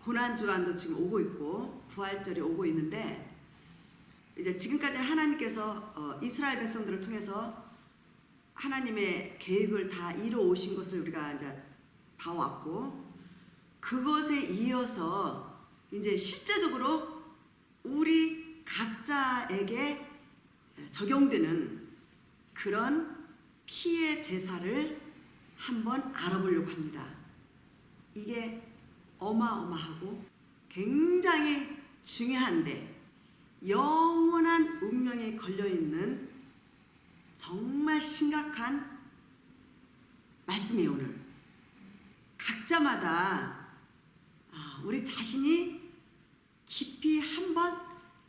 고난주간도 지금 오고 있고 부활절이 오고 있는데, 이제 지금까지 하나님께서 이스라엘 백성들을 통해서 하나님의 계획을 다 이루어 오신 것을 우리가 이제 봐왔고, 그것에 이어서 이제 실제적으로 우리 각자에게 적용되는 그런 피의 제사를 한번 알아보려고 합니다. 이게 어마어마하고 굉장히 중요한데 영원한 운명에 걸려있는 정말 심각한 말씀이에요. 오늘 각자마다 우리 자신이 깊이 한번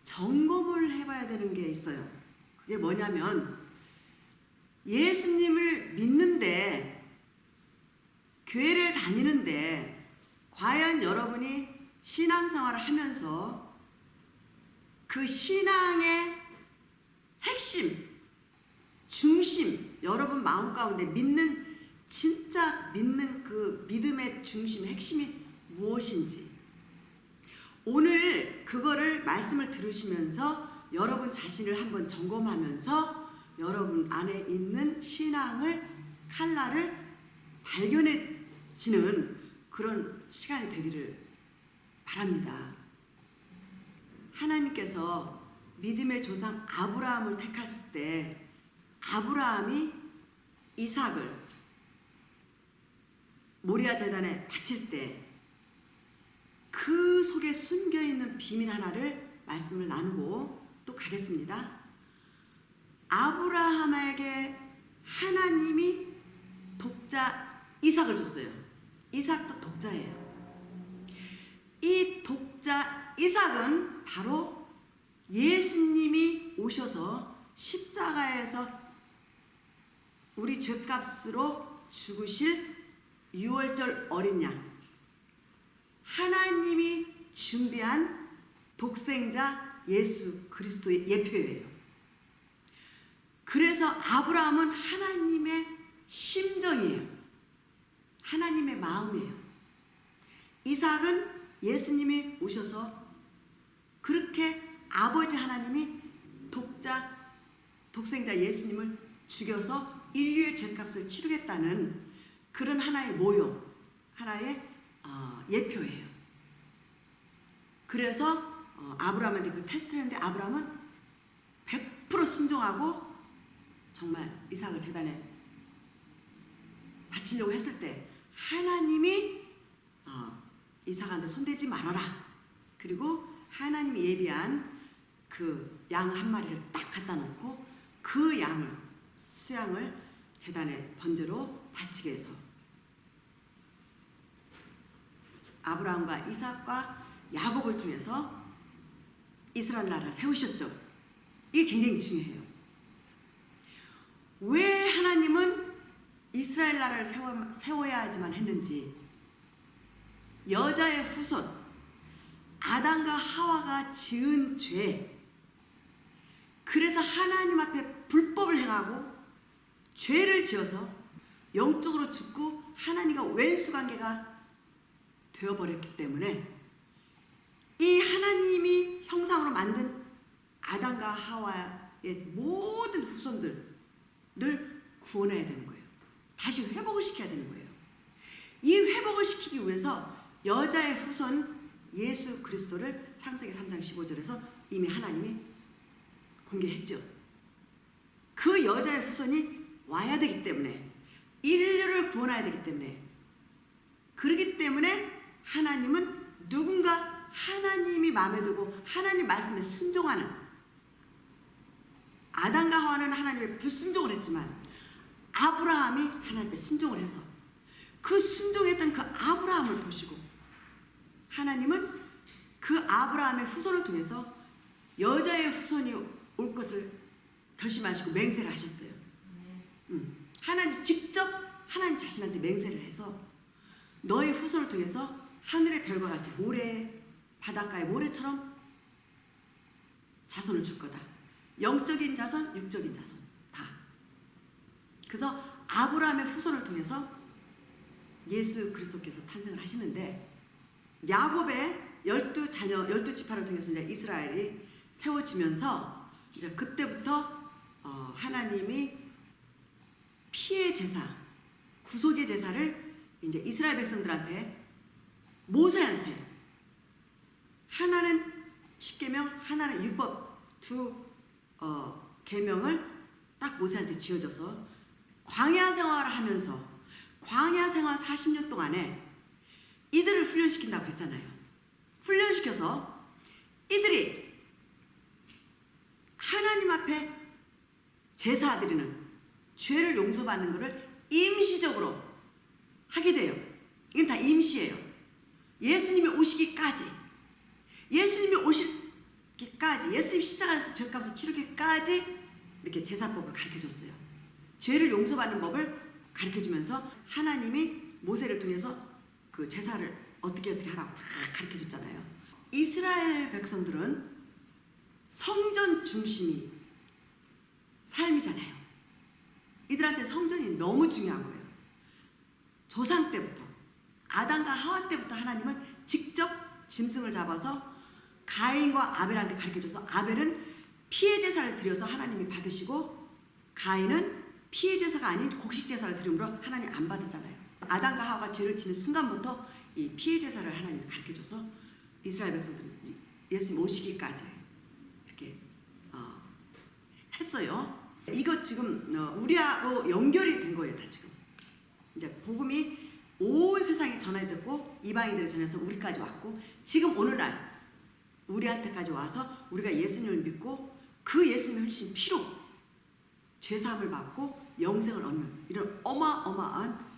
점검을 해봐야 되는 게 있어요. 그게 뭐냐면, 예수님을 믿는데, 교회를 다니는데 과연 여러분이 신앙생활을 하면서 그 신앙의 핵심, 중심, 여러분 마음 가운데 진짜 믿는 그 믿음의 중심, 핵심이 무엇인지, 오늘 그거를 말씀을 들으시면서 여러분 자신을 한번 점검하면서 여러분 안에 있는 신앙을, 칼날을 발견해지는 그런 시간이 되기를 바랍니다. 하나님께서 믿음의 조상 아브라함을 택했을 때, 아브라함이 이삭을 모리아 제단에 바칠 때 그 속에 숨겨있는 비밀 하나를 말씀을 나누고 또 가겠습니다. 아브라함에게 하나님이 독자 이삭을 줬어요. 이삭도 독자예요. 이 독자 이삭은 바로 예수님이 오셔서 십자가에서 우리 죄값으로 죽으실 유월절 어린 양, 하나님이 준비한 독생자 예수 그리스도의 예표예요. 그래서 아브라함은 하나님의 심정이에요. 하나님의 마음이에요. 이삭은 예수님이 오셔서 그렇게 아버지 하나님이 독생자 예수님을 죽여서 인류의 죄값을 치르겠다는 그런 하나의 모형, 하나의 예표예요. 그래서 아브라함한테 그 테스트를 했는데 아브라함은 100% 순종하고 정말 이삭을 제단에 바치려고 했을 때 하나님이 이삭한테 손대지 말아라. 그리고 하나님이 예비한 그 양 한 마리를 딱 갖다 놓고 그 양을, 수양을 제단에 번제로 바치게 해서 아브라함과 이삭과 야곱을 통해서 이스라엘 나라를 세우셨죠. 이게 굉장히 중요해요. 왜 하나님은 이스라엘 나라를 세워야지만 했는지, 여자의 후손 아담과 하와가 지은 죄, 그래서 하나님 앞에 불법을 행하고 죄를 지어서 영적으로 죽고 하나님과 왼수관계가 되어버렸기 때문에 이 하나님이 형상으로 만든 아담과 하와의 모든 후손들을 구원해야 되는 거예요. 다시 회복을 시켜야 되는 거예요. 이 회복을 시키기 위해서 여자의 후손 예수 그리스도를 창세기 3장 15절에서 이미 하나님이 공개했죠. 그 여자의 후손이 와야 되기 때문에, 인류를 구원해야 되기 때문에, 그렇기 때문에 하나님은 누군가 하나님이 마음에 들고 하나님 말씀에 순종하는, 아담과 하와는 하나님의 불순종을 했지만 아브라함이 하나님의 순종을 해서 그 순종했던 그 아브라함을 보시고 하나님은 그 아브라함의 후손을 통해서 여자의 후손이 올 것을 결심하시고 맹세를 하셨어요. 하나님 직접 하나님 자신한테 맹세를 해서 너의 후손을 통해서 하늘의 별과 같이 모래, 바닷가의 모래처럼 자손을 줄 거다. 영적인 자손, 육적인 자손 다. 그래서 아브라함의 후손을 통해서 예수 그리스도께서 탄생을 하시는데, 야곱의 12자녀, 12지파를 통해서 이제 이스라엘이 세워지면서 이제 그때부터 하나님이 피의 제사, 구속의 제사를 이제 이스라엘 백성들한테, 모세한테, 하나는 십계명, 하나는 율법, 두 계명을 딱 모세한테 지어줘서 광야 생활을 하면서 광야 생활 40년 동안에 이들을 훈련시킨다고 했잖아요. 훈련시켜서 이들이 하나님 앞에 제사드리는, 죄를 용서받는 것을 임시적으로 하게 돼요. 이건 다 임시예요. 예수님이 오시기까지, 예수님이 오시기까지, 예수님 십자가에서 죄값을 치르기까지 이렇게 제사법을 가르쳐줬어요. 죄를 용서받는 법을 가르쳐주면서 하나님이 모세를 통해서 그 제사를 어떻게 하라고 다 가르쳐줬잖아요. 이스라엘 백성들은 성전 중심이 삶이잖아요. 이들한테 성전이 너무 중요한 거예요. 조상 때부터, 아담과 하와 때부터 하나님은 직접 짐승을 잡아서 가인과 아벨한테 가르쳐줘서 아벨은 피의 제사를 드려서 하나님이 받으시고 가인은 피의 제사가 아닌 곡식 제사를 드림으로 하나님 안 받았잖아요. 아담과 하와가 죄를 지는 순간부터 이 피의 제사를 하나님이 가르쳐줘서 이스라엘 백성들은 예수님 오시기까지 이렇게 했어요. 이거 지금 우리하고 연결이 된 거예요, 다 지금. 이제 복음이 온 세상에 전해졌고 이방인들이 전해서 우리까지 왔고, 지금 오늘날 우리한테까지 와서 우리가 예수님을 믿고 그 예수님의 흘리신 피로 죄사함을 받고 영생을 얻는 이런 어마어마한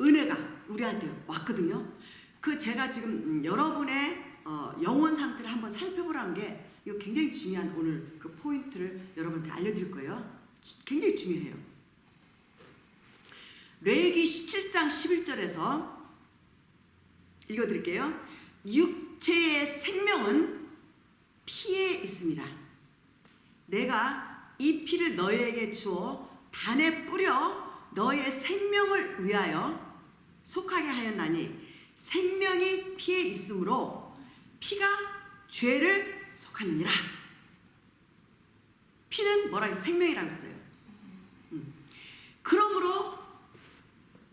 은혜가 우리한테 왔거든요. 그 제가 지금 여러분의 영혼 상태를 한번 살펴보라는 게 이거 굉장히 중요한 오늘 그 포인트를 여러분한테 알려드릴 거예요. 굉장히 중요해요. 레위기 17장 11절에서 읽어드릴게요. 육체의 생명은 피에 있습니다. 내가 이 피를 너희에게 주어 단에 뿌려 너희의 생명을 위하여 속하게 하였나니 생명이 피에 있으므로 피가 죄를 속하느니라. 피는 뭐라 해서 생명이라고 했어요. 그러므로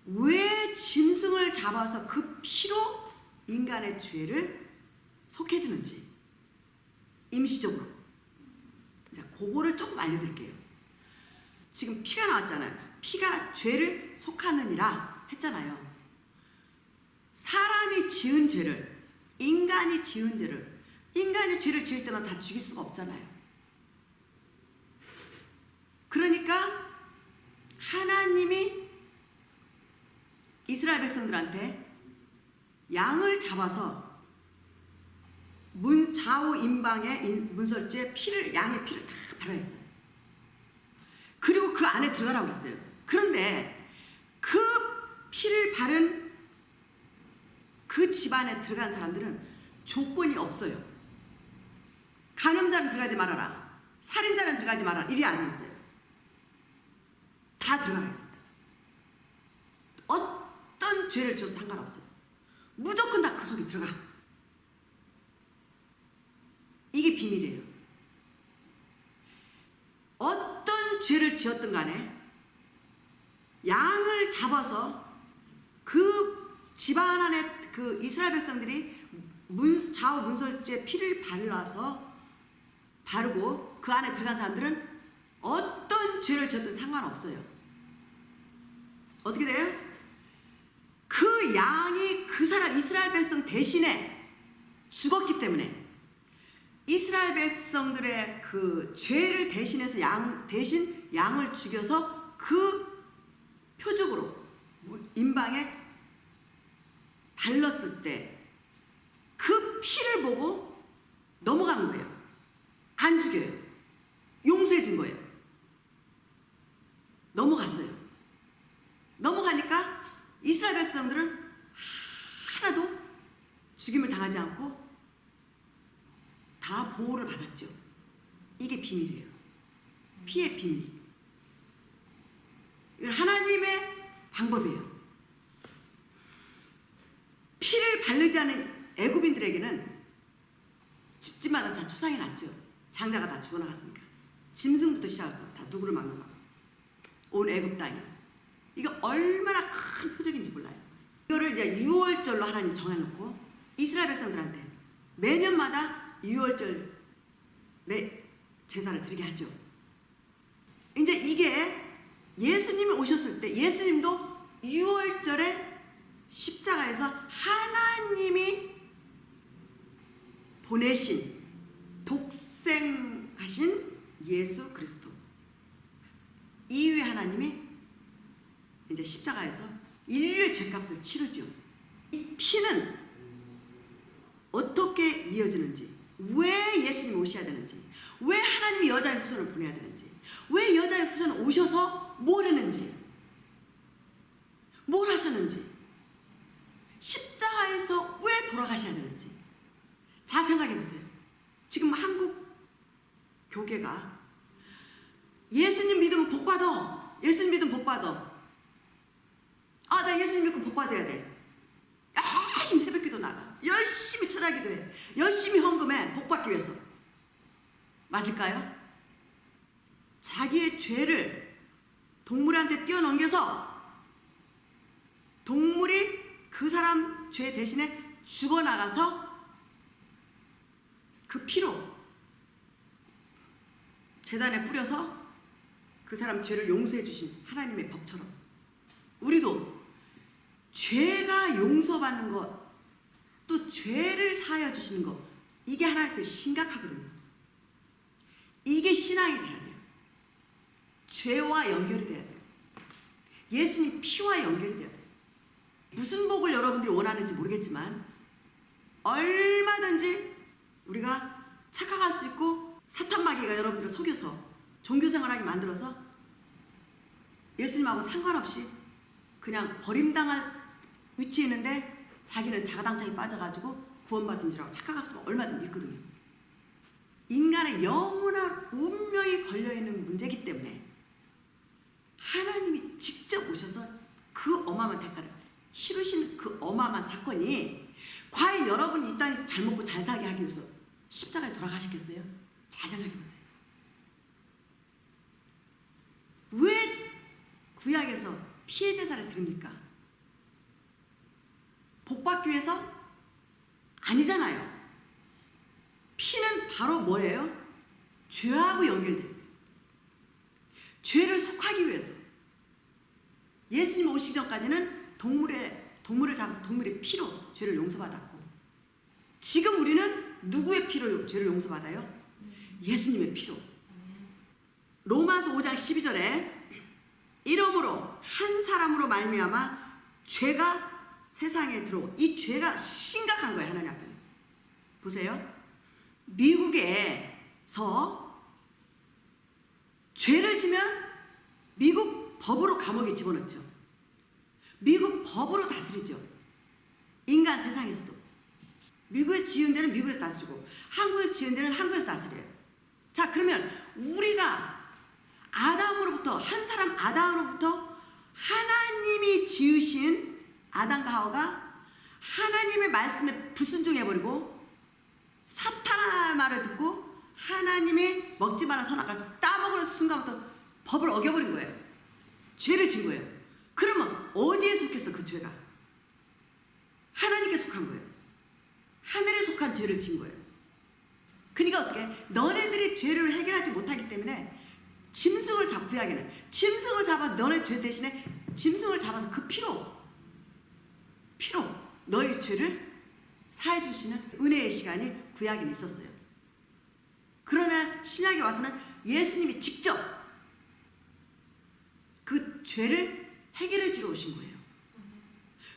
왜 짐승을 잡아서 그 피로 인간의 죄를 속해주는지 임시적으로 그거를 조금 알려드릴게요. 지금 피가 나왔잖아요. 피가 죄를 속하느니라 했잖아요. 사람이 지은 죄를, 인간이 지은 죄를, 인간이 죄를 지을 때만 다 죽일 수가 없잖아요. 그러니까 하나님이 이스라엘 백성들한테 양을 잡아서 좌우 임방의 문설주에 피를, 양의 피를 다 발라했어요. 그리고 그 안에 들어가라고 그랬어요. 그런데 그 피를 바른 그 집안에 들어간 사람들은 조건이 없어요. 간음자는 들어가지 말아라, 살인자는 들어가지 말아라, 이리 안 했어요. 다 들어가라 했습니다. 어떤 죄를 지어도 상관없어요. 무조건 다 그 속에 들어가. 이게 비밀이에요. 어떤 죄를 지었든 간에 양을 잡아서 그 집안 안에 그 이스라엘 백성들이 좌우 문설주에 피를 발라서 바르고 그 안에 들어간 사람들은 어떤 죄를 지었든 상관없어요. 어떻게 돼요? 그 양이 그 사람 이스라엘 백성 대신에 죽었기 때문에 이스라엘 백성들의 그 죄를 대신해서 대신 양을 죽여서 그 표적으로 임방에 발랐을 때 그 피를 보고 넘어가는 거예요. 안 죽여요. 용서해 준 거예요. 넘어갔어요. 넘어가니까 이스라엘 백성들은 하나도 죽임을 당하지 않고 다 보호를 받았죠. 이게 비밀이에요. 피의 비밀. 이건 하나님의 방법이에요. 피를 다르지 않은 애굽인들에게는 집집마다 다 초상이 났죠. 장자가 다 죽어나갔으니까. 짐승부터 시작해서 다 누구를 막는가. 온 애굽 땅이. 이게 얼마나 큰 표적인지 몰라요. 이거를 이제 6월절로 하나님 정해놓고 이스라엘 백성들한테 매년마다 6월절에 제사를 드리게 하죠. 이제 이게 예수님이 오셨을 때 예수님도 6월절에 십자가에서 하나님이 보내신 독생하신 예수 그리스도 이후에 하나님이 이제 십자가에서 인류의 죄값을 치르죠. 이 피는 어떻게 이어지는지, 왜 예수님이 오셔야 되는지, 왜 하나님이 여자의 후손을 보내야 되는지, 왜 여자의 후손은 오셔서 뭘 했는지, 뭘 하셨는지, 십자가에서 왜 돌아가셔야 되는지 잘 생각해 보세요. 지금 한국 교계가 예수님 믿으면 복 받아. 예수님 믿으면 복 받아. 아, 나 예수님 믿고 복 받아야 돼. 열심히 새벽기도 나가. 열심히 철학기도 해. 열심히 헌금해. 복 받기 위해서. 맞을까요? 자기의 죄를 동물한테 뛰어넘겨서 동물이 그 사람 죄 대신에 죽어나가서 그 피로 제단에 뿌려서 그 사람 죄를 용서해 주신 하나님의 법처럼 우리도 죄가 용서받는 것, 또 죄를 사하여 주시는 것, 이게 하나님께 심각하거든요. 이게 신앙이 돼야 돼요. 죄와 연결이 돼야 돼요. 예수님 피와 연결이 돼야 돼요. 무슨 복을 여러분들이 원하는지 모르겠지만 얼마든지 우리가 착각할 수 있고 사탄 마귀가 여러분들을 속여서 종교생활하게 만들어서 예수님하고 상관없이 그냥 버림당할 위치에 있는데 자기는 자가당착에 빠져가지고 구원받은 줄알고 착각할 수가 얼마든지 있거든요. 인간의 영원한 운명이 걸려있는 문제이기 때문에 하나님이 직접 오셔서 그 어마어마한 대가를 치르신 그 어마어마한 사건이 과연 여러분이 이 땅에서 잘 먹고 잘 살게 하기 위해서 십자가에 돌아가셨겠어요? 잘 생각해보세요. 왜 구약에서 피해 제사를 드립니까? 복받기 위해서? 아니잖아요. 피는 바로 뭐예요? 죄하고 연결되어 있어요. 죄를 속하기 위해서. 예수님 오시기 전까지는 동물을 잡아서 동물의 피로 죄를 용서받았고, 지금 우리는 누구의 피로 죄를 용서받아요? 예수님의 피로. 로마서 5장 12절에 이러므로 한 사람으로 말미암아 죄가 세상에 들어오고, 이 죄가 심각한 거예요. 하나님 앞에는. 보세요. 미국에서 죄를 지면 미국 법으로 감옥에 집어넣죠. 미국 법으로 다스리죠. 인간 세상에서도. 미국에서 지은 죄는 미국에서 다스리고 한국에서 지은 죄는 한국에서 다스려요. 자, 그러면 우리가 아담으로부터, 한 사람 아담으로부터 하나님이 지으신 아담과 하와가 하나님의 말씀에 불순종해버리고 사탄의 말을 듣고 하나님이 먹지 말라 선악과를 따먹는 순간부터 법을 어겨버린 거예요. 죄를 진 거예요. 그러면 어디에 속했어? 그 죄가 하나님께 속한 거예요. 하늘에 속한 죄를 진 거예요. 그러니까 어떻게? 너네들이 죄를 해결하지 못하기 때문에 짐승을 잡고, 구약에는 짐승을 잡아서 너네 죄 대신에 짐승을 잡아서 그 피로 너의 죄를 사해 주시는 은혜의 시간이 구약에는 있었어요. 그러나 신약에 와서는 예수님이 직접 그 죄를 해결해 주러 오신 거예요.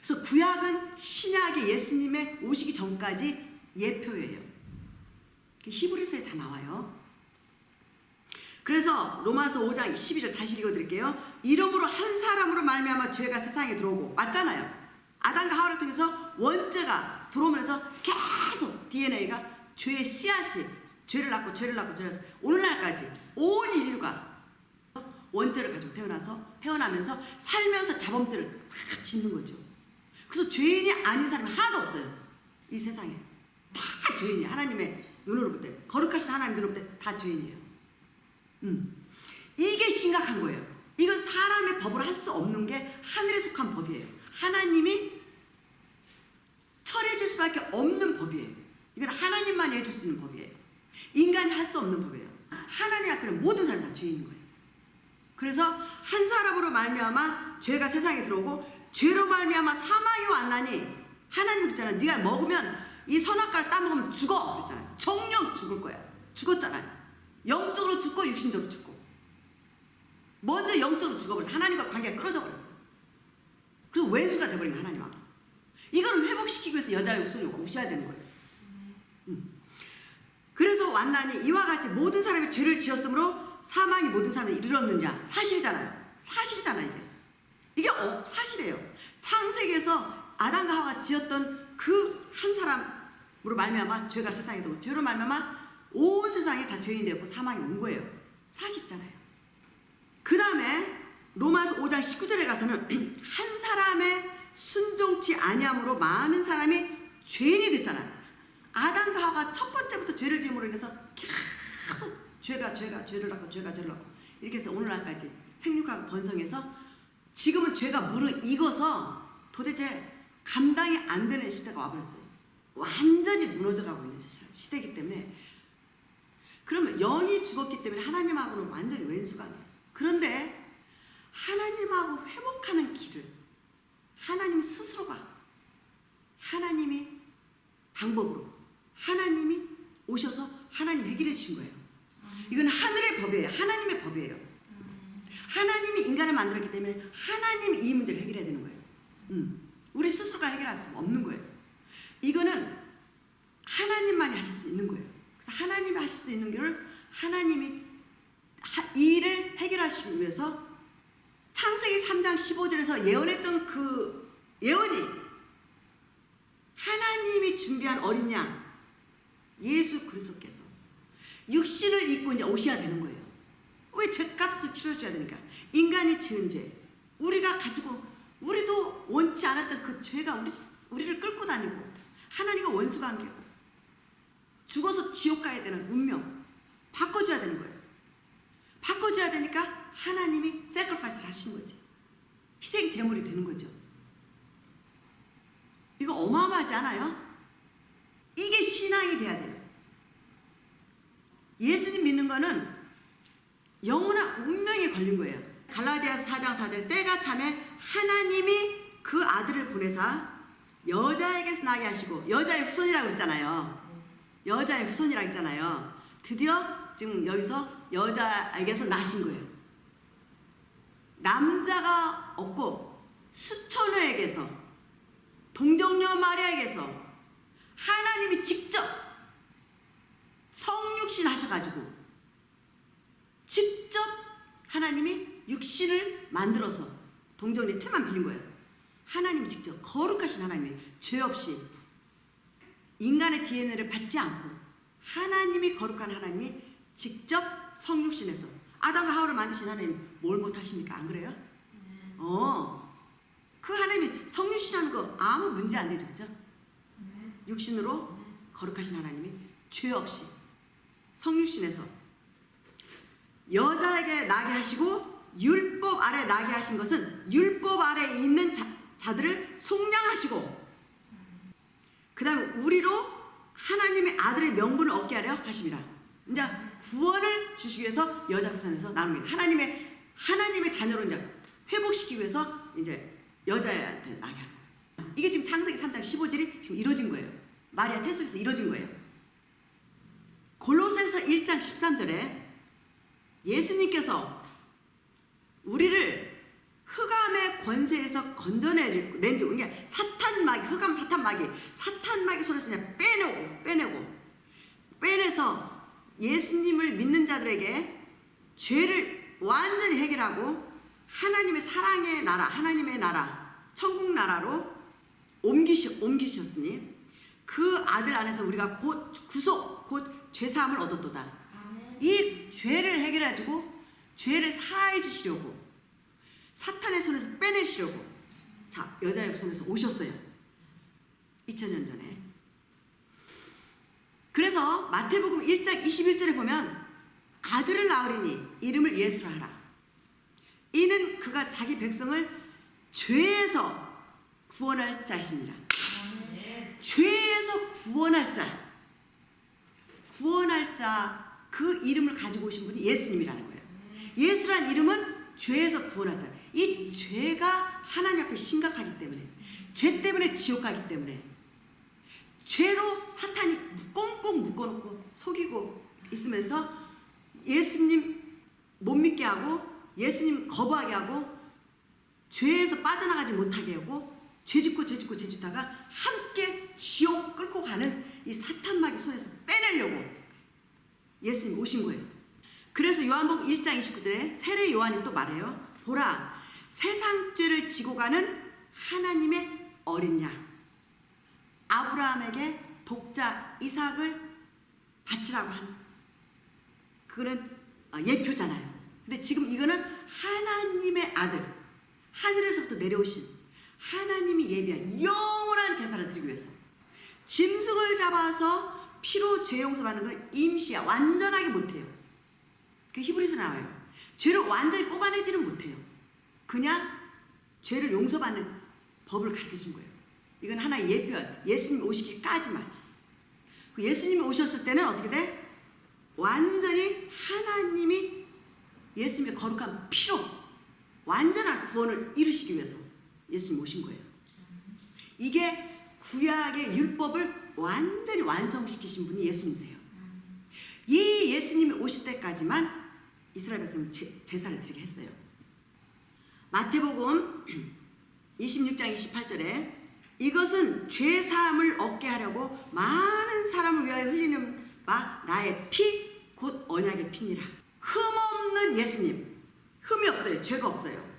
그래서 구약은 신약의 예수님의 오시기 전까지 예표예요. 히브리서에 다 나와요. 그래서 로마서 5장 12절 다시 읽어드릴게요. 이러므로 한 사람으로 말미암아 죄가 세상에 들어오고, 맞잖아요. 아담과 하와를 통해서 원죄가 들어오면서 계속 DNA가 죄의 씨앗이 죄를 낳고 오늘날까지 온 인류가 원죄를 가지고 태어나면서 살면서 자범죄를 다 짓는 거죠. 그래서 죄인이 아닌 사람이 하나도 없어요. 이 세상에 다 죄인이에요. 하나님의 눈으로 볼 때, 거룩하신 하나님 눈으로 볼 때 다 죄인이에요. 이게 심각한 거예요. 이건 사람의 법으로 할 수 없는 게 하늘에 속한 법이에요. 하나님이 처리해 줄 수밖에 없는 법이에요. 이건 하나님만이 해줄 수 있는 법이에요. 인간이 할 수 없는 법이에요. 하나님 앞에는 모든 사람이 다 죄인인 거예요. 그래서 한 사람으로 말미암아 죄가 세상에 들어오고 죄로 말미암아 사망이 왔나니, 하나님 그랬잖아요. 네가 먹으면 이 선악과를 따먹으면 죽어 그랬잖아요. 정령 죽을 거야. 죽었잖아요. 영적으로 죽고 육신적으로 죽고. 먼저 영적으로 죽어버렸어. 하나님과 관계가 끊어져 버렸어. 그리고 왼수가 돼버린 거야, 하나님하고. 이걸 회복시키기 위해서 여자의 후손이 오셔야 되는 거예요. 그래서 왔나니 이와 같이 모든 사람이 죄를 지었으므로 사망이 모든 사람에 이르렀느냐. 사실이잖아요. 사실이잖아요. 이게 사실이에요. 창세기에서 아담과 하와가 지었던 그 한 사람으로 말미암아 죄가 세상에 들어오고, 죄로 말미암아 온 세상이 다 죄인이 되었고 사망이 온 거예요. 사실이잖아요. 그 다음에 로마서 5장 19절에 가서는 한 사람의 순종치 아니함으로 많은 사람이 죄인이 됐잖아요. 아담과 하와가 첫 번째부터 죄를 지음으로 인해서 계속 죄가 죄를 낳고 죄가 죄를 낳고 이렇게 해서 오늘날까지 생육하고 번성해서 지금은 죄가 무르익어서 도대체 감당이 안 되는 시대가 와버렸어요. 완전히 무너져가고 있는 시대이기 때문에, 그러면 영이 죽었기 때문에 하나님하고는 완전히 왼수관이에요. 그런데 하나님하고 회복하는 길을 하나님 스스로가, 하나님이 방법으로 하나님이 오셔서 하나님 해결해 주신 거예요. 이건 하늘의 법이에요. 하나님의 법이에요. 하나님이 인간을 만들었기 때문에 하나님이 이 문제를 해결해야 되는 거예요. 우리 스스로가 해결할 수 없는 거예요. 이거는 하나님만이 하실 수 있는 거예요. 그래서 하나님이 하실 수 있는 길을 하나님이 이 일을 해결하시기 위해서 창세기 3장 15절에서 예언했던 그 예언이, 하나님이 준비한 어린 양 예수 그리스도께서 육신을 입고 이제 오셔야 되는 거예요. 왜? 죄값을 치러줘야 되니까. 인간이 지은 죄, 우리가 가지고, 우리도 원치 않았던 그 죄가 우리를 끌고 다니고, 하나님과 원수 관계고, 죽어서 지옥 가야 되는 운명 바꿔줘야 되는 거예요. 바꿔줘야 되니까 하나님이 sacrifice를 하신 거지. 희생 제물이 되는 거죠. 이거 어마어마하지 않아요? 이게 신앙이 돼야 돼요. 예수님 믿는 거는 영원한 운명에 걸린 거예요. 갈라디아서 4장 4절, 때가 차면 하나님이 그 아들을 보내사 여자에게서 나게 하시고, 여자의 후손이라고 했잖아요. 여자의 후손이라고 했잖아요. 드디어 지금 여기서 여자에게서 나신 거예요. 남자가 없고 수천회에게서, 동정녀 마리아에게서 하나님이 직접 성육신 하셔가지고 직접 하나님이 육신을 만들어서 동정녀의 태만 빌린 거예요. 하나님이 직접, 거룩하신 하나님이 죄 없이 인간의 DNA를 받지 않고 하나님이, 거룩한 하나님이 직접 성육신해서 아담과 하와를 만드신 하나님 뭘 못하십니까? 안 그래요? 그 하나님이 성육신하는 거 아무 문제 안 되죠, 그죠? 육신으로 거룩하신 하나님이 죄 없이 성육신해서 여자에게 나게 하시고, 율법 아래 나게 하신 것은 율법 아래 있는 자들을 속량하시고, 그 다음에 우리로 하나님의 아들의 명분을 얻게 하려 하십니다. 이제 구원을 주시기 위해서 여자 후손에서 나눕니다. 하나님의 자녀로 이제 회복시키기 위해서 이제 여자한테 나게 하는 거예요. 이게 지금 창세기 3장 15절이 지금 이루어진 거예요. 마리아 태속에서 이루어진 거예요. 골로새서 1장 13절에 예수님께서 우리를 흑암의 권세에서 건져낸 지, 그러니까 사탄마귀, 흑암 사탄마귀 손에서 그냥 빼내서 예수님을 믿는 자들에게 죄를 완전히 해결하고 하나님의 사랑의 나라, 하나님의 나라, 천국 나라로 옮기셨으니 그 아들 안에서 우리가 곧 구속, 곧 죄사함을 얻었도다. 이 죄를 해결해주고 죄를 사해 주시려고, 사탄의 손에서 빼내시려고, 자, 여자의 손에서 오셨어요. 2000년 전에. 그래서 마태복음 1장 21절에 보면 아들을 낳으리니 이름을 예수라 하라. 이는 그가 자기 백성을 죄에서 구원할 자십니다. 죄에서 구원할 자. 구원할 자, 그 이름을 가지고 오신 분이 예수님이라는 거예요. 예수란 이름은 죄에서 구원할 자. 이 죄가 하나님 앞에 심각하기 때문에, 죄 때문에 지옥 가기 때문에, 죄로 사탄이 꽁꽁 묶어놓고 속이고 있으면서 예수님 못 믿게 하고, 예수님 거부하게 하고, 죄에서 빠져나가지 못하게 하고, 죄짓다가 함께 지옥 끌고 가는 이 사탄마귀 손에서 빼내려고 예수님 오신 거예요. 그래서 요한복음 1장 29절에 세례 요한이 또 말해요. 보라, 세상 죄를 지고 가는 하나님의 어린 양, 아브라함에게 독자 이삭을 바치라고 하는, 그거는 예표잖아요. 근데 지금 이거는 하나님의 아들, 하늘에서부터 내려오신 하나님이 예비한 영원한 제사를 드리기 위해서 짐승을 잡아서 피로 죄 용서받는 건 임시야. 완전하게 못해요. 그 히브리서 나와요. 죄를 완전히 뽑아내지는 못해요. 그냥 죄를 용서받는 법을 가르쳐준 거예요. 이건 하나의 예표야. 예수님이 오시기까지만. 그 예수님이 오셨을 때는 어떻게 돼? 완전히 하나님이 예수님의 거룩한 피로 완전한 구원을 이루시기 위해서 예수님이 오신 거예요. 이게 구약의 율법을 완전히 완성시키신 분이 예수님이세요. 이 예수님이 오실 때까지만 이스라엘 백성은 제사를 드리게 했어요. 마태복음 26장 28절에 이것은 죄사함을 얻게 하려고 많은 사람을 위하여 흘리는 바 나의 피 곧 언약의 피니라. 흠없는 예수님, 흠이 없어요. 죄가 없어요.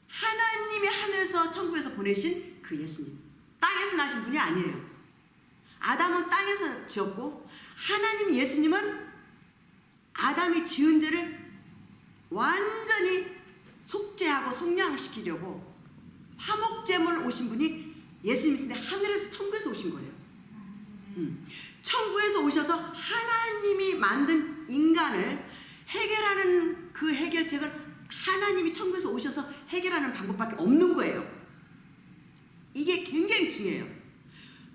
하나님이 하늘에서 천국에서 보내신 그 예수님, 땅에서 나신 분이 아니에요. 아담은 땅에서 지었고, 하나님 예수님은 아담이 지은 죄를 완전히 속죄하고 속량시키려고 화목제물 오신 분이 예수님이신데 하늘에서 천국에서 오신 거예요. 천국에서 오셔서 하나님이 만든 인간을 해결하는 그 해결책을 하나님이 천국에서 오셔서 해결하는 방법밖에 없는 거예요. 이게 굉장히 중요해요.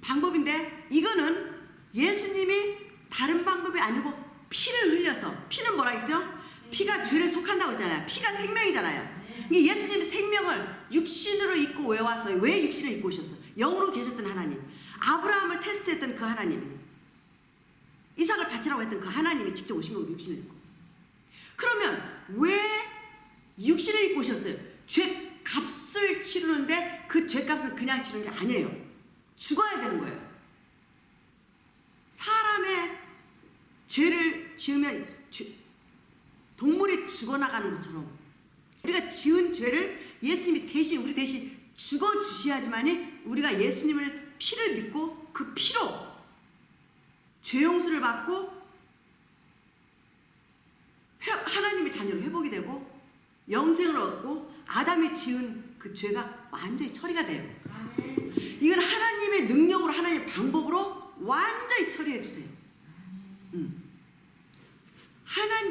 방법인데 이거는 예수님이 다른 방법이 아니고 피를 흘려서, 피는 뭐라 했죠? 피가 죄를 속한다고 했잖아요. 피가 생명이잖아요. 예수님이 생명을 육신으로 입고 왜 왔어요? 왜 육신을 입고 오셨어요? 영으로 계셨던 하나님, 아브라함을 테스트했던 그 하나님, 이삭을 바치라고 했던 그 하나님이 직접 오신 거고 육신을 입고. 그러면 왜 육신을 입고 오셨어요? 죄 값을 치르는데 그 죄값은 그냥 치르는 게 아니에요. 죽어야 되는 거예요. 사람의 죄를 지으면 동물이 죽어나가는 것처럼 우리가 지은 죄를 예수님이 대신, 우리 대신 죽어주셔야지만이 우리가 예수님을 피를 믿고 그 피로 죄 용서를 받고 하나님의 자녀로 회복이 되고 영생을 얻고 아담이 지은 그 죄가 완전히 처리가 돼요. 이건 하나님의 능력으로, 하나님의 방법으로 완전히 처리해 주세요.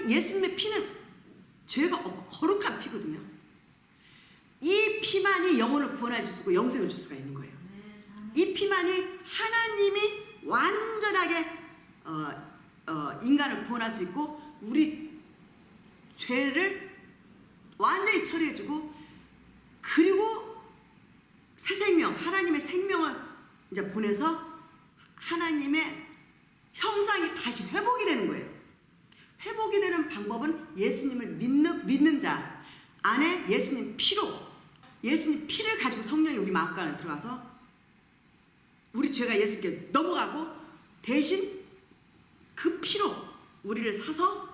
예수님의 피는 죄가 없고 거룩한 피거든요. 이 피만이 영혼을 구원해 줄 수 있고 영생을 줄 수가 있는 거예요. 이 피만이 하나님이 완전하게 인간을 구원할 수 있고 우리 죄를 완전히 처리해주고, 그리고 새 생명, 하나님의 생명을 이제 보내서 하나님의 형상이 다시 회복이 되는 거예요. 회복이 되는 방법은 예수님을 믿는 자 안에 예수님 피로, 예수님 피를 가지고 성령이 우리 마음간에 들어가서 우리 죄가 예수님께 넘어가고 대신 그 피로 우리를 사서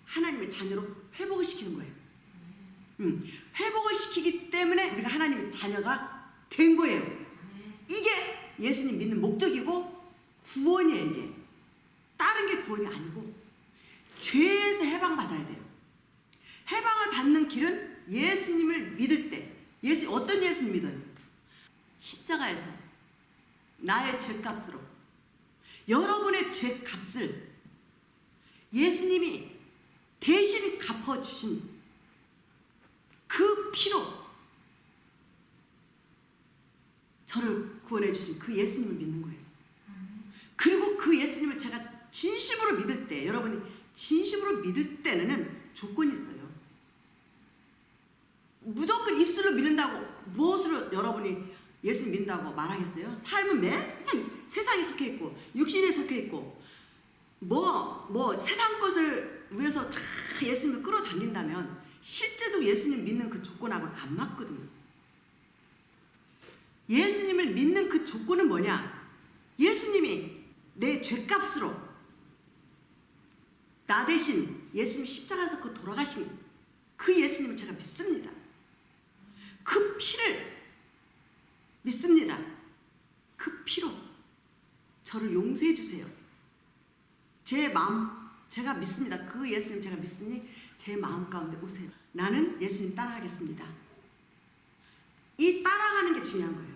하나님의 자녀로 회복을 시키는 거예요. 회복을 시키기 때문에 우리가 하나님의 자녀가 된 거예요. 이게 예수님 믿는 목적이고 구원이에요. 이게 다른 게 구원이 아니고 죄에서 해방받아야 돼요. 해방을 받는 길은 예수님을 믿을 때, 어떤 예수님 믿어요? 십자가에서 나의 죄값으로 여러분의 죄값을 예수님이 대신 갚아주신 그 피로 저를 구원해 주신 그 예수님을 믿는 거예요. 그리고 그 예수님을 제가 진심으로 믿을 때, 여러분이 진심으로 믿을 때는 조건이 있어요. 무조건 입술로 믿는다고, 무엇으로 여러분이 예수님 믿는다고 말하겠어요? 삶은 맨날 세상에 속해 있고 육신에 속해 있고 뭐 세상 것을 위해서 다 예수님을 끌어당긴다면 실제로 예수님 믿는 그 조건하고는 안 맞거든요. 예수님을 믿는 그 조건은 뭐냐? 예수님이 내 죄값으로 나 대신 예수님 십자가에서 그 돌아가신 그 예수님을 제가 믿습니다. 그 피를 믿습니다. 그 피로 저를 용서해 주세요. 제 마음, 제가 믿습니다. 그 예수님 제가 믿으니 제 마음 가운데 오세요. 나는 예수님 따라가겠습니다. 이 따라가는 게 중요한 거예요.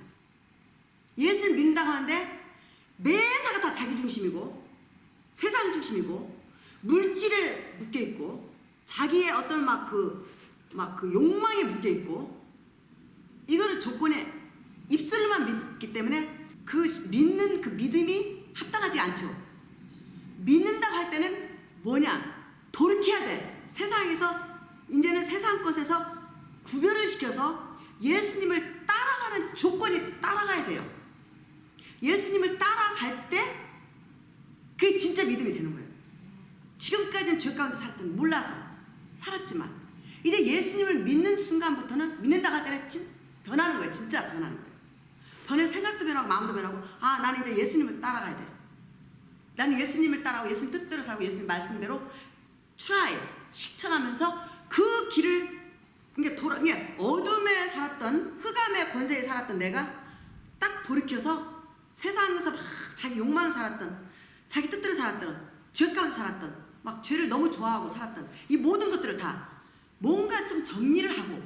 예수를 믿는다고 하는데 매사가 다 자기 중심이고 세상 중심이고 물질에 묶여 있고 자기의 어떤 막 그 욕망에 묶여 있고 이거는 조건에 입술로만 믿기 때문에 그 믿는 그 믿음이 합당하지 않죠. 믿는다고 할 때는 뭐냐? 돌이켜야 돼. 세상에서 이제는 세상 것에서 구별을 시켜서 예수님을 따라가는 조건이 따라가야 돼요. 예수님을 따라갈 때 그게 진짜 믿음이 되는 거예요. 지금까지는 죄 가운데 살았지만 몰라서 살았지만 이제 예수님을 믿는 순간부터는 믿는다고 할 때는 변하는 거예요. 진짜 변하는 거예요. 변해 생각도 변하고 마음도 변하고 아 나는 이제 예수님을 따라가야 돼. 나는 예수님을 따라가고 예수님 뜻대로 살고 예수님 말씀대로 try 실천하면서 그 길을 그러니까 어둠에 살았던 흑암의 권세에 살았던 내가 딱 돌이켜서 세상에서 막 자기 욕망을 살았던 자기 뜻대로 살았던 죄 가운데 살았던 막 죄를 너무 좋아하고 살았던 이 모든 것들을 다 뭔가 좀 정리를 하고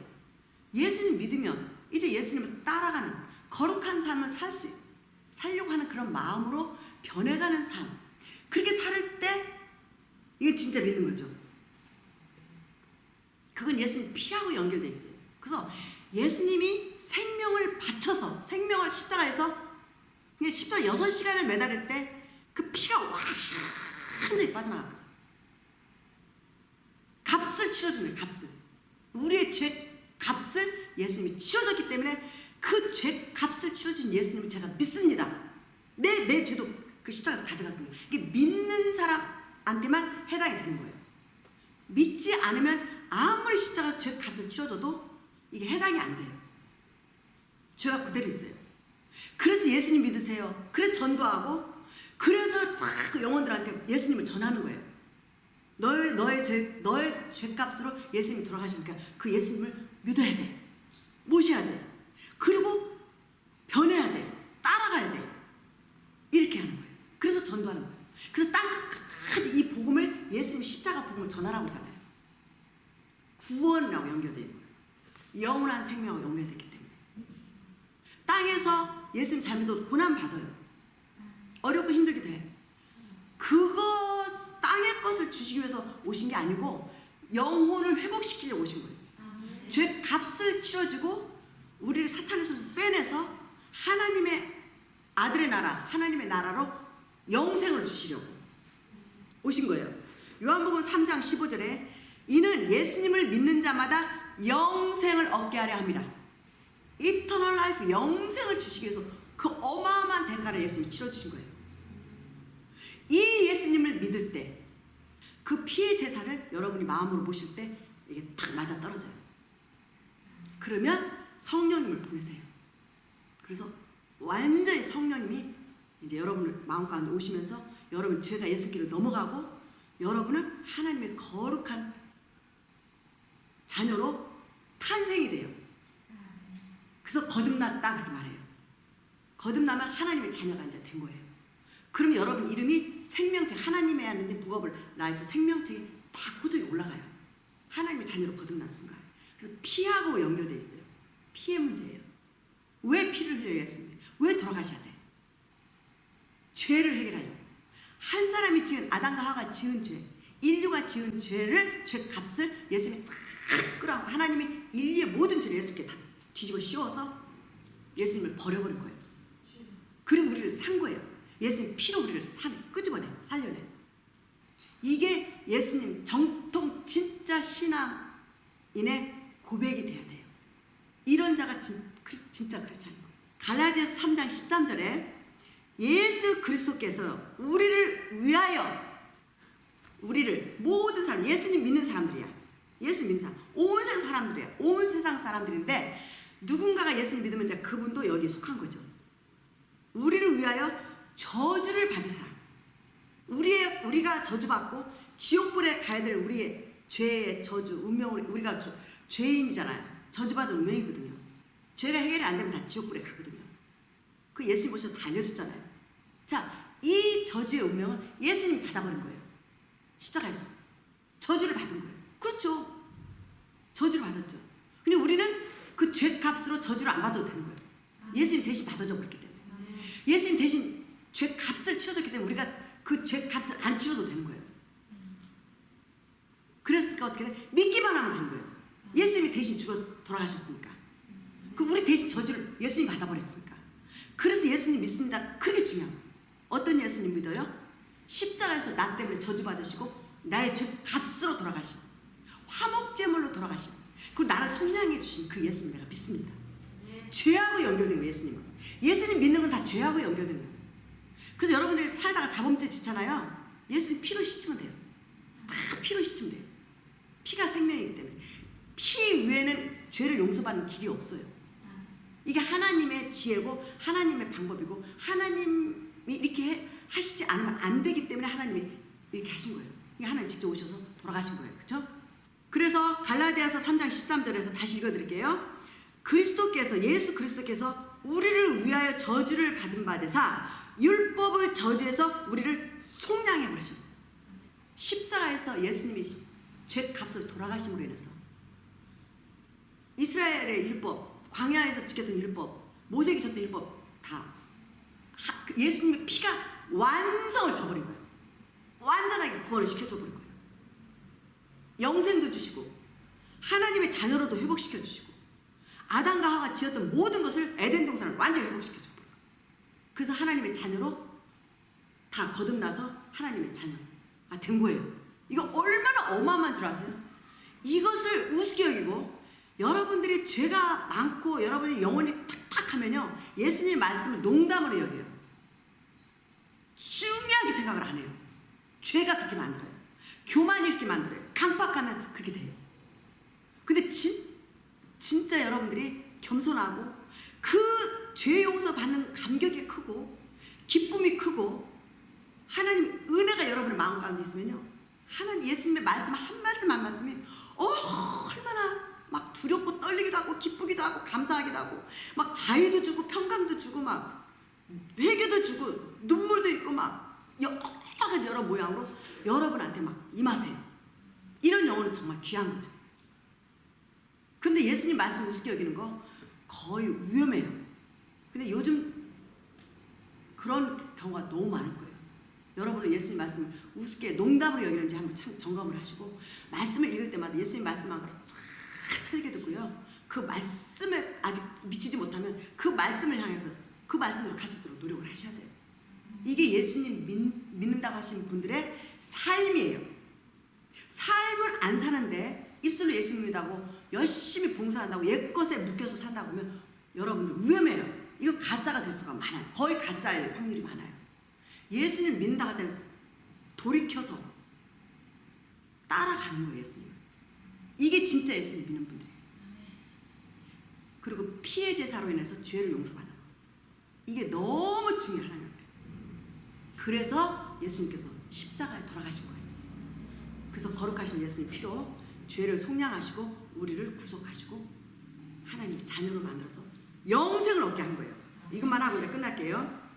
예수님 믿으면 이제 예수님을 따라가는 거룩한 삶을 살려고 하는 그런 마음으로 변해가는 삶. 그렇게 살 때 이게 진짜 믿는 거죠. 그건 예수님 피하고 연결되어 있어요. 그래서 예수님이 생명을 바쳐서 생명을 십자가에서 십자가 6시간을 매달릴 때 그 피가 완전히 빠져나갈 거예요. 값을 치러주는 거예요. 값을. 우리의 죄 값을 예수님이 치러줬기 때문에 그 죄 값을 치러준 예수님을 제가 믿습니다. 내 죄도 그 십자가에서 가져갔습니다. 이게 믿는 사람한테만 해당이 되는 거예요. 믿지 않으면 아무리 십자가에서 죄 값을 치러줘도 이게 해당이 안 돼요. 죄가 그대로 있어요. 그래서 예수님 믿으세요. 그래서 전도하고 그래서 그 영혼들한테 예수님을 전하는 거예요. 너의 죄값으로 예수님이 돌아가시니까 그 예수님을 믿어야 돼. 모셔야 돼. 그리고 변해야 돼. 따라가야 돼. 이렇게 하는 거예요. 그래서 전도하는 거예요. 그래서 땅끝까지 이 복음을 예수님 십자가 복음을 전하라고 하잖아요. 구원이라고 연결되어 있는 거예요. 영원한 생명하고 연결됐기 때문에. 땅에서 예수님 잘 믿어도 고난 받아요. 어렵고 힘들기도 해. 그거 땅의 것을 주시기 위해서 오신 게 아니고 영혼을 회복시키려고 오신 거예요. 죄 값을 치러주고 우리를 사탄의 손에서 빼내서 하나님의 아들의 나라, 하나님의 나라로 영생을 주시려고 오신 거예요. 요한복음 3장 15절에 이는 예수님을 믿는 자마다 영생을 얻게 하려 합니다. 이터널 라이프, 영생을 주시기 위해서 그 어마어마한 대가를 예수님이 치러주신 거예요. 이 예수님을 믿을 때 그 피의 제사를 여러분이 마음으로 모실 때 이게 탁 맞아 떨어져요. 그러면 성령님을 보내세요. 그래서 완전히 성령님이 이제 여러분을 마음 가운데 오시면서 여러분 죄가 예수님께로 넘어가고 여러분은 하나님의 거룩한 자녀로 탄생이 돼요. 그래서 거듭났다 그렇게 말해요. 거듭나면 하나님의 자녀가 이제 된 거예요. 그럼 여러분 이름이 생명책, 하나님의 하는데 북어블 라이프 생명책에 다 고정이 올라가요. 하나님의 자녀로 거듭난 순간. 그래서 피하고 연결되어 있어요. 피의 문제예요. 왜 피를 흘려야 했습니까? 왜 돌아가셔야 돼? 죄를 해결하려. 한 사람이 지은, 아담과 하와가 지은 죄, 인류가 지은 죄를, 죄값을 예수님이 다 끌어안고 하나님이 인류의 모든 죄를 예수님께 다 뒤집어 씌워서 예수님을 버려버린 거예요. 그리고 우리를 산 거예요. 예수님 피로 우리를 끄집어내, 살려내. 이게 예수님 정통 진짜 신앙인의 고백이 돼야 돼요. 이런 자가 진짜 크리스찬인 거예요. 갈라디아서 3장 13절에 예수 그리스도께서 우리를 위하여, 우리를 모든 사람, 예수님 믿는 사람들이야. 예수 믿는 사람, 온 세상 사람들이야. 온 세상 사람들인데 누군가가 예수님 믿으면 이제 그분도 여기에 속한 거죠. 우리를 위하여 저주를 받은 사람, 우리가 저주받고 지옥불에 가야 될 우리의 죄의 저주, 운명을, 우리가 죄인이잖아요. 저주받은 운명이거든요. 죄가 해결이 안 되면 다 지옥불에 가거든요. 그 예수님 보셔서 다 알려줬잖아요. 자, 이 저주의 운명을 예수님이 받아버린 거예요. 십자가에서 저주를 받은 거예요. 그렇죠. 저주를 받았죠. 근데 우리는 그 죄값으로 저주를 안 받아도 되는 거예요. 예수님 대신 받아줘 버렸기 때문에. 예수님 대신 죄값을 치러줬기 때문에 우리가 그 죄값을 안 치러도 되는 거예요. 그랬으니까 어떻게 돼? 믿기만 하면 되는 거예요. 예수님이 대신 죽어 돌아가셨으니까. 그 우리 대신 저주를 예수님이 받아버렸으니까. 그래서 예수님 믿습니다. 그게 중요한 거예요. 어떤 예수님 믿어요? 십자가에서 나 때문에 저주받으시고 나의 죄값으로 돌아가신, 화목제물로 돌아가신, 그리고 나를 속량해 주신 그 예수님 내가 믿습니다. 죄하고 연결된 거예요. 예수님 믿는 건 다 죄하고 연결된 거예요. 그래서 여러분들이 살다가 자범죄 짓잖아요. 예수님 피로 씻으면 돼요. 다 피로 씻으면 돼요. 피가 생명이기 때문에. 피 외에는 죄를 용서받는 길이 없어요. 이게 하나님의 지혜고 하나님의 방법이고 하나님이 이렇게 하시지 않으면 안 되기 때문에 하나님이 이렇게 하신 거예요. 이게 하나님 직접 오셔서 돌아가신 거예요. 그렇죠? 그래서 갈라디아서 3장 13절에서 다시 읽어드릴게요. 그리스도께서, 예수 그리스도께서 우리를 위하여 저주를 받은 바 되사 율법의 저주에서 우리를 속량해 버리셨어요. 십자가에서 예수님이 죄값을 돌아가심으로 인해서 이스라엘의 율법, 광야에서 지켰던 율법, 모세기 줬던 율법 다 예수님의 피가 완성을 줘버린 거예요. 완전하게 구원을 시켜줘버린 거예요. 영생도 주시고 하나님의 자녀로도 회복시켜 주시고 아담과 하와가 지었던 모든 것을 에덴 동산을 완전히 회복시켜 줘버린 거예요. 그래서 하나님의 자녀로 다 거듭나서 하나님의 자녀가 된 거예요. 이거 얼마나 어마어마한 줄 아세요? 이것을 우습게 여기고 여러분들이 죄가 많고 여러분이 영혼이 탁탁하면요 예수님 말씀을 농담으로 여겨요. 중요하게 생각을 안 해요. 죄가 그렇게 만들어요. 교만이 이렇게 만들어요. 강박하면 그렇게 돼요. 근데 진짜 여러분들이 겸손하고 그 죄 용서 받는 감격이 크고 기쁨이 크고 하나님 은혜가 여러분의 마음 가운데 있으면요 하나님 예수님의 말씀 한 말씀 한 말씀이 얼마나 막 두렵고 떨리기도 하고 기쁘기도 하고 감사하기도 하고 막 자유도 주고 평강도 주고 막 회개도 주고 눈물도 있고 막 여러 가지 여러 모양으로 여러분한테 막 임하세요. 이런 영혼은 정말 귀한 거죠. 근데 예수님 말씀 우습게 여기는 거 거의 위험해요. 근데 요즘 그런 경우가 너무 많을 거예요. 여러분은 예수님 말씀을 우습게 농담으로 여기는지 한번 참 점검을 하시고 말씀을 읽을 때마다 예수님 말씀한 걸 잘 새겨 듣고요. 그 말씀에 아직 미치지 못하면 그 말씀을 향해서 그 말씀대로 갈 수 있도록 노력을 하셔야 돼요. 이게 예수님 믿는다고 하시는 분들의 삶이에요. 삶을 안 사는데 입술로 예수 믿는다고 열심히 봉사한다고 옛것에 묶여서 산다 보면 여러분들 위험해요. 이거 가짜가 될 수가 많아요. 거의 가짜일 확률이 많아요. 예수님 믿는다고 할 때는 돌이켜서 따라가는 거예요. 예수님. 이게 진짜 예수님 믿는 분들이에요. 그리고 피해 제사로 인해서 죄를 용서받는 거. 이게 너무 중요한 거예요. 그래서 예수님께서 십자가에 돌아가신 거예요. 그래서 거룩하신 예수님 피로 죄를 속량하시고 우리를 구속하시고 하나님의 자녀로 만들어서 영생을 얻게 한 거예요. 이것만 하고 이제 끝날게요.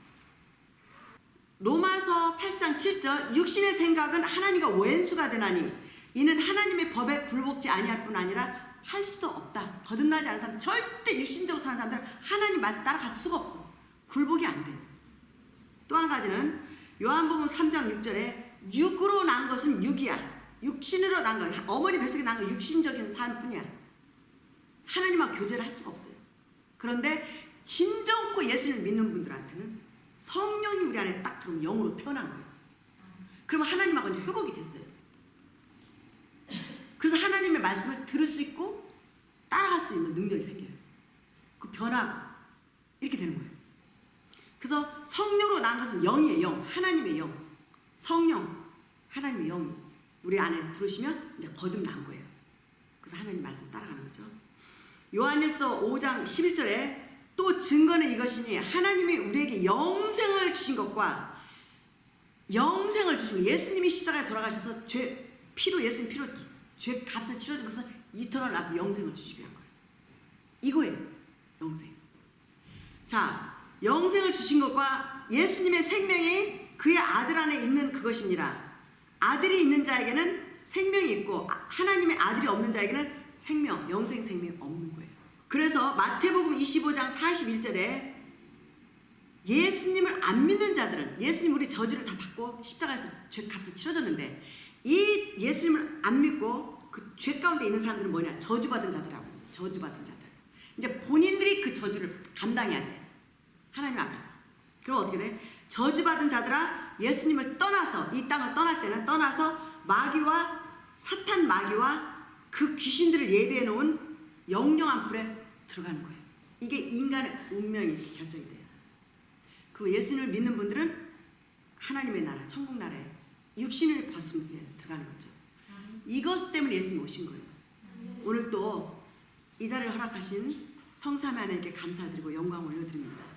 로마서 8장 7절 육신의 생각은 하나님과 원수가 되나니 이는 하나님의 법에 굴복지 아니할 뿐 아니라 할 수도 없다. 거듭나지 않은 사람, 절대 육신적으로 사는 사람들은 하나님 말씀 따라갈 수가 없어. 굴복이 안 돼요. 또 한 가지는 요한복음 3장 6절에 육으로 난 것은 육이야. 육신으로 난 거, 어머니 뱃속에 난 거 육신적인 삶뿐이야. 하나님과 교제를 할 수가 없어요. 그런데 진정코 예수를 믿는 분들한테는 성령이 우리 안에 딱 들어오면 영으로 태어난 거예요. 그러면 하나님하고 이제 회복이 됐어요. 그래서 하나님의 말씀을 들을 수 있고 따라갈 수 있는 능력이 생겨요. 그 변화가 이렇게 되는 거예요. 그래서 성령으로 난 것은 영이에요. 영. 하나님의 영. 성령. 하나님의 영이 우리 안에 들어오시면 이제 거듭난 거예요. 그래서 하나님 말씀 따라가는 거죠. 요한일서 5장 11절에 또 증거는 이것이니 하나님이 우리에게 영생을 주신 것과 영생을 주신 것, 예수님이 십자가에 돌아가셔서 예수님 피로 죄 값을 치러준 것은 이터널 라이프, 영생을 주시기 위한 거예요. 이거예요. 영생. 자, 영생을 주신 것과 예수님의 생명이 그의 아들 안에 있는 그것이니라. 아들이 있는 자에게는 생명이 있고 하나님의 아들이 없는 자에게는 생명, 영생 생명이 없는 거예요. 그래서 마태복음 25장 41절에 예수님을 안 믿는 자들은, 예수님 우리 저주를 다 받고 십자가에서 죄값을 치러줬는데 이 예수님을 안 믿고 그 죄 가운데 있는 사람들은 뭐냐? 저주받은 자들이라고 했어요. 저주받은 자들. 이제 본인들이 그 저주를 감당해야 돼. 하나님 앞에서. 그럼 어떻게 돼? 저주받은 자들아, 예수님을 떠나서, 이 땅을 떠날 때는 떠나서 마귀와 사탄 마귀와 그 귀신들을 예비해 놓은 영영한 불에 들어가는 거예요. 이게 인간의 운명이 이렇게 결정이 돼요. 그리고 예수님을 믿는 분들은 하나님의 나라, 천국 나라에 육신을 벗은 후에 들어가는 거죠. 이것 때문에 예수님이 오신 거예요. 오늘 또 이 자리를 허락하신 성삼위 하나님께 감사드리고 영광을 올려드립니다.